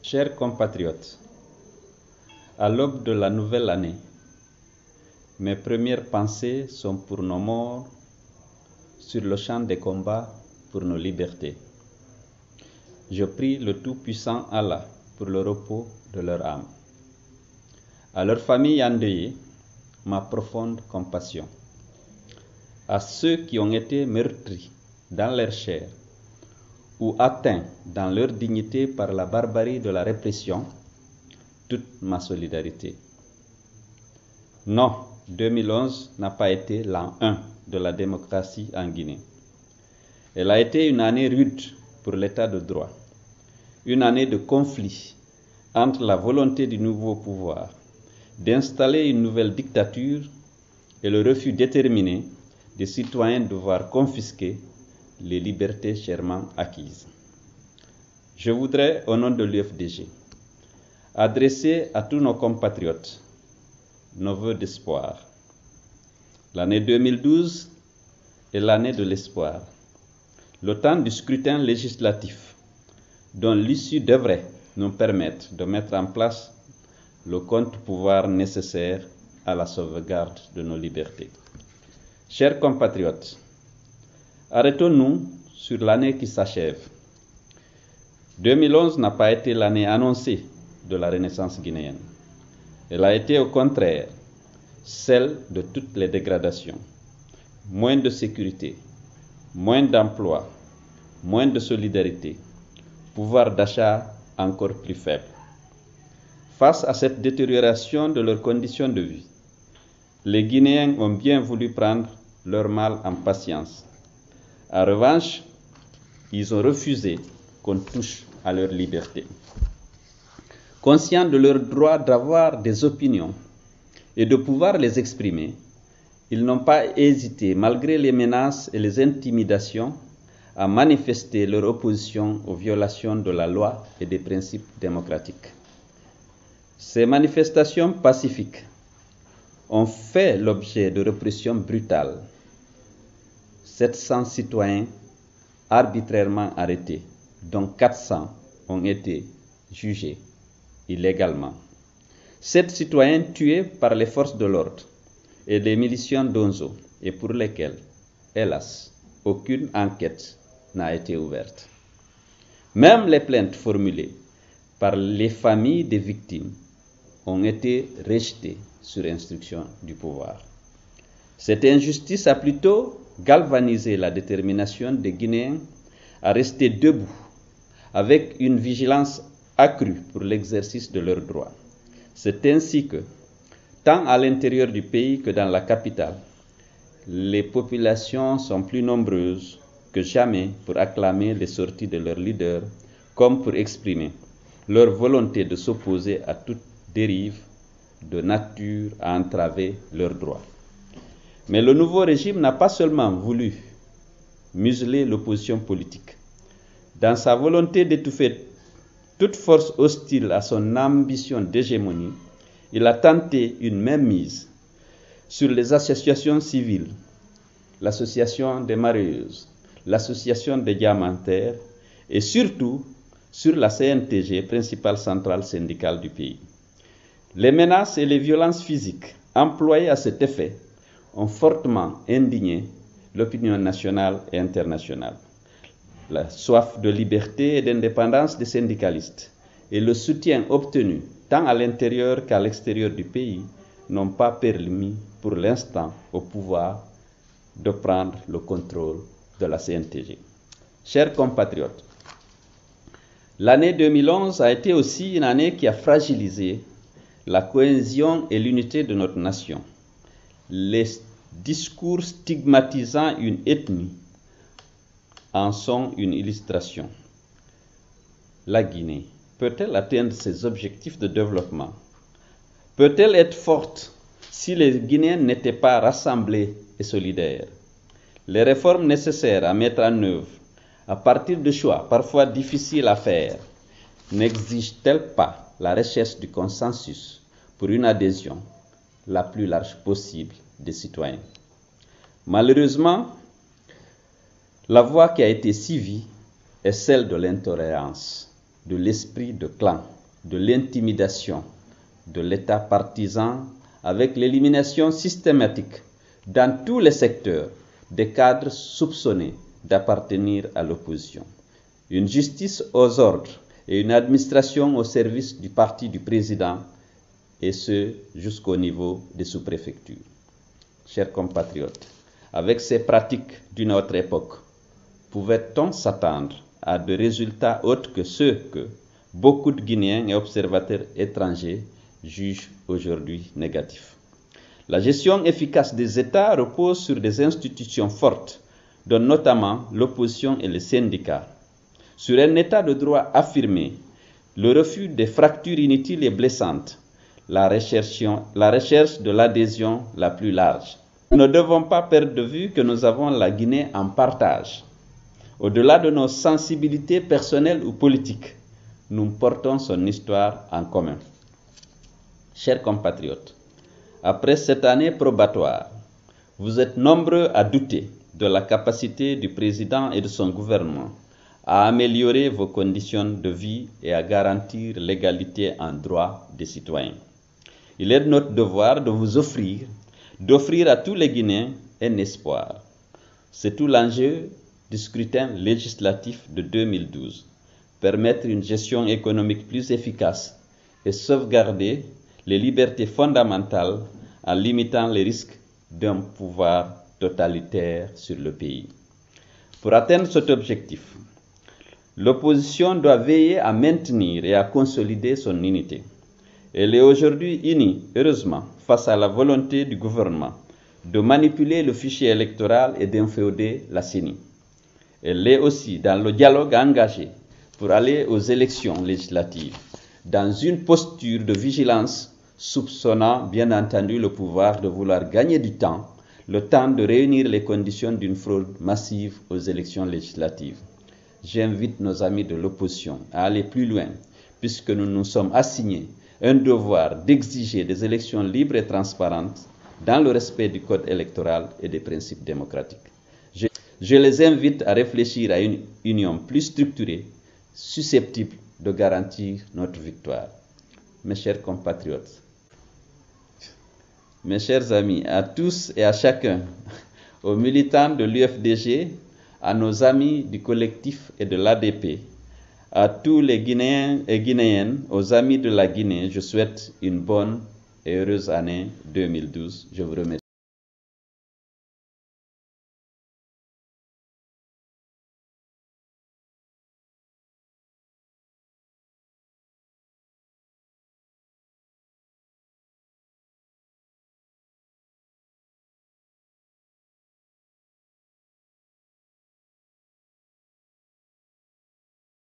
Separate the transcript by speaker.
Speaker 1: Chers compatriotes, à l'aube de la nouvelle année, mes premières pensées sont pour nos morts sur le champ des combats pour nos libertés. Je prie le Tout-Puissant Allah pour le repos de leur âme. À leurs familles endeuillées, ma profonde compassion. À ceux qui ont été meurtris dans leur chair ou atteints dans leur dignité par la barbarie de la répression, toute ma solidarité. Non, 2011 n'a pas été l'an 1 de la démocratie en Guinée. Elle a été une année rude pour l'état de droit, une année de conflit entre la volonté du nouveau pouvoir d'installer une nouvelle dictature et le refus déterminé des citoyens de voir confisquer les libertés chèrement acquises. Je voudrais, au nom de l'UFDG, adresser à tous nos compatriotes nos vœux d'espoir. L'année 2012 est l'année de l'espoir, le temps du scrutin législatif, dont l'issue devrait nous permettre de mettre en place le contre-pouvoir nécessaire à la sauvegarde de nos libertés. Chers compatriotes, arrêtons-nous sur l'année qui s'achève. 2011 n'a pas été l'année annoncée de la Renaissance guinéenne. Elle a été au contraire celle de toutes les dégradations. Moins de sécurité, moins d'emplois, moins de solidarité, pouvoir d'achat encore plus faible. Face à cette détérioration de leurs conditions de vie, les Guinéens ont bien voulu prendre leur mal en patience. En revanche, ils ont refusé qu'on touche à leur liberté. Conscients de leur droit d'avoir des opinions et de pouvoir les exprimer, ils n'ont pas hésité, malgré les menaces et les intimidations, à manifester leur opposition aux violations de la loi et des principes démocratiques. Ces manifestations pacifiques ont fait l'objet de répressions brutales. 700 citoyens arbitrairement arrêtés, dont 400 ont été jugés illégalement. 7 citoyens tués par les forces de l'ordre et les miliciens d'Onzo, et pour lesquels, hélas, aucune enquête n'a été ouverte. Même les plaintes formulées par les familles des victimes ont été rejetées sur instruction du pouvoir. Cette injustice a plutôt galvanisé la détermination des Guinéens à rester debout avec une vigilance accrue pour l'exercice de leurs droits. C'est ainsi que, tant à l'intérieur du pays que dans la capitale, les populations sont plus nombreuses que jamais pour acclamer les sorties de leurs leaders comme pour exprimer leur volonté de s'opposer à toute dérive de nature à entraver leurs droits. Mais le nouveau régime n'a pas seulement voulu museler l'opposition politique. Dans sa volonté d'étouffer toute force hostile à son ambition d'hégémonie, il a tenté une mainmise sur les associations civiles, l'association des mareyeuses, l'association des diamantaires et surtout sur la CNTG, principale centrale syndicale du pays. Les menaces et les violences physiques employées à cet effet ont fortement indigné l'opinion nationale et internationale. La soif de liberté et d'indépendance des syndicalistes et le soutien obtenu tant à l'intérieur qu'à l'extérieur du pays n'ont pas permis pour l'instant au pouvoir de prendre le contrôle de la CNTG. Chers compatriotes, l'année 2011 a été aussi une année qui a fragilisé la cohésion et l'unité de notre nation. Les discours stigmatisant une ethnie en sont une illustration. La Guinée peut-elle atteindre ses objectifs de développement? Peut-elle être forte si les Guinéens n'étaient pas rassemblés et solidaires? Les réformes nécessaires à mettre en œuvre à partir de choix parfois difficiles à faire n'exigent-elles pas la recherche du consensus pour une adhésion la plus large possible des citoyens? Malheureusement, la voie qui a été suivie est celle de l'intolérance. de l'esprit de clan, de l'intimidation, de l'État partisan, avec l'élimination systématique dans tous les secteurs des cadres soupçonnés d'appartenir à l'opposition. Une justice aux ordres et une administration au service du parti du président, et ce jusqu'au niveau des sous-préfectures. Chers compatriotes, avec ces pratiques d'une autre époque, pouvait-on s'attendre à des résultats autres que ceux que beaucoup de Guinéens et observateurs étrangers jugent aujourd'hui négatifs? La gestion efficace des États repose sur des institutions fortes, dont notamment l'opposition et les syndicats, sur un État de droit affirmé, le refus des fractures inutiles et blessantes, la recherche de l'adhésion la plus large. Nous ne devons pas perdre de vue que nous avons la Guinée en partage. Au-delà de nos sensibilités personnelles ou politiques, nous portons son histoire en commun. Chers compatriotes, après cette année probatoire, vous êtes nombreux à douter de la capacité du président et de son gouvernement à améliorer vos conditions de vie et à garantir l'égalité en droit des citoyens. Il est de notre devoir de vous d'offrir à tous les Guinéens un espoir. C'est tout l'enjeu du scrutin législatif de 2012, permettre une gestion économique plus efficace et sauvegarder les libertés fondamentales en limitant les risques d'un pouvoir totalitaire sur le pays. Pour atteindre cet objectif, l'opposition doit veiller à maintenir et à consolider son unité. Elle est aujourd'hui unie, heureusement, face à la volonté du gouvernement de manipuler le fichier électoral et d'inféoder la CENI. Elle est aussi dans le dialogue engagé pour aller aux élections législatives, dans une posture de vigilance soupçonnant bien entendu le pouvoir de vouloir gagner du temps, le temps de réunir les conditions d'une fraude massive aux élections législatives. J'invite nos amis de l'opposition à aller plus loin, puisque nous nous sommes assignés un devoir d'exiger des élections libres et transparentes dans le respect du code électoral et des principes démocratiques. Je les invite à réfléchir à une union plus structurée, susceptible de garantir notre victoire. Mes chers compatriotes, mes chers amis, à tous et à chacun, aux militants de l'UFDG, à nos amis du collectif et de l'ADP, à tous les Guinéens et Guinéennes, aux amis de la Guinée, je souhaite une bonne et heureuse année 2012. Je vous remercie.